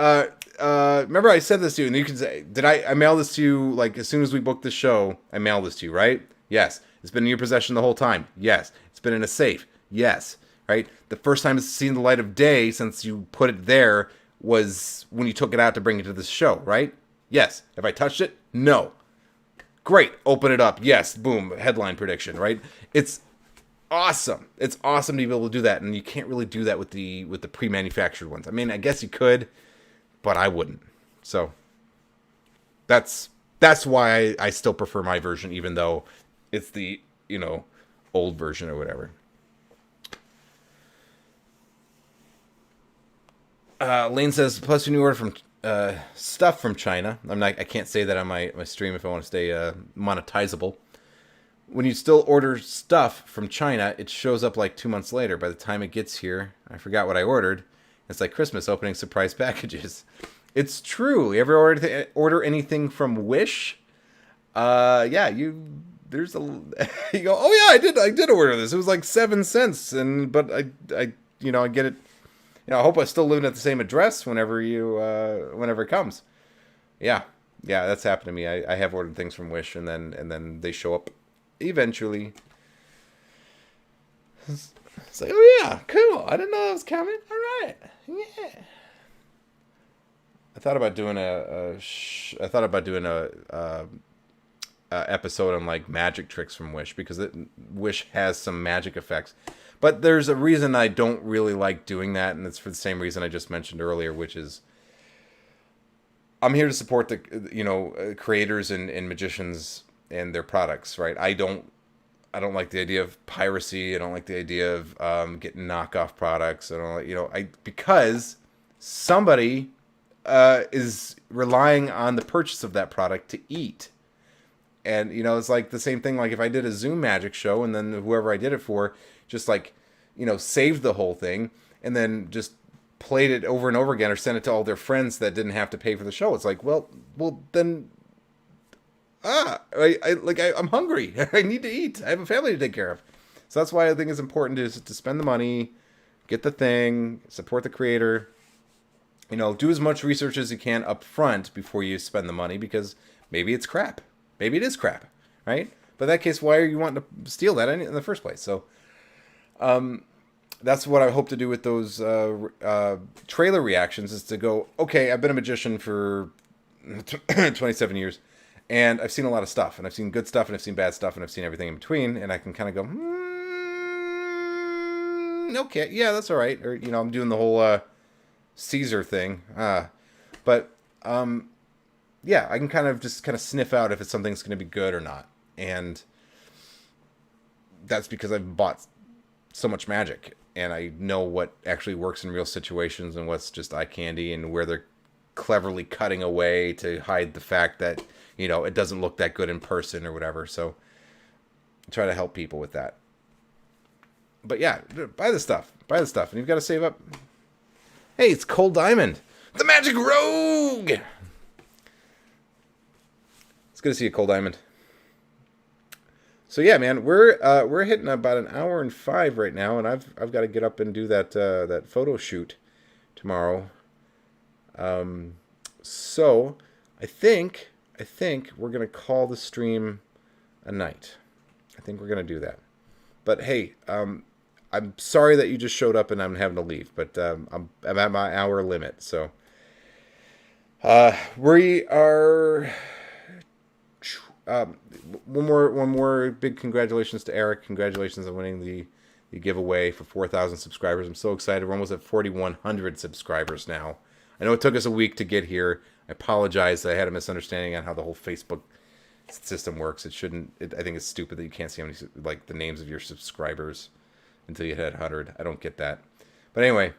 [SPEAKER 1] remember I said this to you, and you can say, I mail this to you, like, as soon as we book the show, I mail this to you, right? Yes. It's been in your possession the whole time. Yes. It's been in a safe. Yes. Right? The first time it's seen the light of day since you put it there was when you took it out to bring it to this show, right? Yes. Have I touched it? No. Great. Open it up. Yes. Boom. Headline prediction, right? It's awesome. It's awesome to be able to do that, and you can't really do that with the pre-manufactured ones. I mean, I guess you could, but I wouldn't. So that's why I still prefer my version, even though it's the old version or whatever. Lane says, plus when you order from stuff from China, I can't say that on my stream if I want to stay monetizable. When you still order stuff from China, it shows up like 2 months later. By the time it gets here, I forgot what I ordered. It's like Christmas opening surprise packages. It's true. You ever order anything from Wish? Yeah, you go, oh yeah, I did order this. It was like 7 cents, but I get it. I hope I still live at the same address whenever it comes. Yeah, that's happened to me. I have ordered things from Wish, and then they show up eventually. It's like, oh yeah, cool. I didn't know that was coming. All right, yeah. I thought about doing a episode on like magic tricks from Wish, because Wish has some magic effects. But there's a reason I don't really like doing that, and it's for the same reason I just mentioned earlier, which is I'm here to support the creators and magicians and their products, right? I don't like the idea of piracy. I don't like the idea of getting knockoff products. I don't because somebody is relying on the purchase of that product to eat. And, it's like the same thing, like if I did a Zoom magic show and then whoever I did it for just saved the whole thing and then just played it over and over again or sent it to all their friends that didn't have to pay for the show. It's like, well, then, I'm hungry. I need to eat. I have a family to take care of. So that's why I think it's important to spend the money, get the thing, support the creator, do as much research as you can up front before you spend the money because maybe it's crap. Maybe it is crap, right? But in that case, why are you wanting to steal that in the first place? So that's what I hope to do with those trailer reactions is to go, okay, I've been a magician for 27 years, and I've seen a lot of stuff, and I've seen good stuff, and I've seen bad stuff, and I've seen everything in between, and I can kind of go, okay, yeah, that's all right. Or, I'm doing the whole Caesar thing. Yeah, I can kind of sniff out if it's something that's going to be good or not. And that's because I've bought so much magic and I know what actually works in real situations and what's just eye candy and where they're cleverly cutting away to hide the fact that, it doesn't look that good in person or whatever. So I try to help people with that. But yeah, buy the stuff. And you've got to save up. Hey, it's Cole Diamond, the Magic Rogue. Good to see you, Cole Diamond. So yeah, man, we're hitting about an hour and 5 right now, and I've got to get up and do that photo shoot tomorrow. So I think we're gonna call the stream a night. I think we're gonna do that. But hey, I'm sorry that you just showed up and I'm having to leave, but I'm at my hour limit, so we are. One more big congratulations to Eric. Congratulations on winning the giveaway for 4,000 subscribers. I'm so excited. We're almost at 4,100 subscribers now. I know it took us a week to get here. I apologize. I had a misunderstanding on how the whole Facebook system works. I think it's stupid that you can't see how many, the names of your subscribers until you hit 100. I don't get that. But anyway,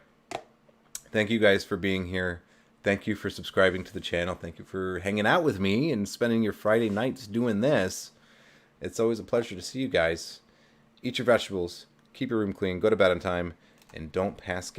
[SPEAKER 1] thank you guys for being here. Thank you for subscribing to the channel. Thank you for hanging out with me and spending your Friday nights doing this. It's always a pleasure to see you guys. Eat your vegetables, keep your room clean, go to bed on time, and don't pass gas.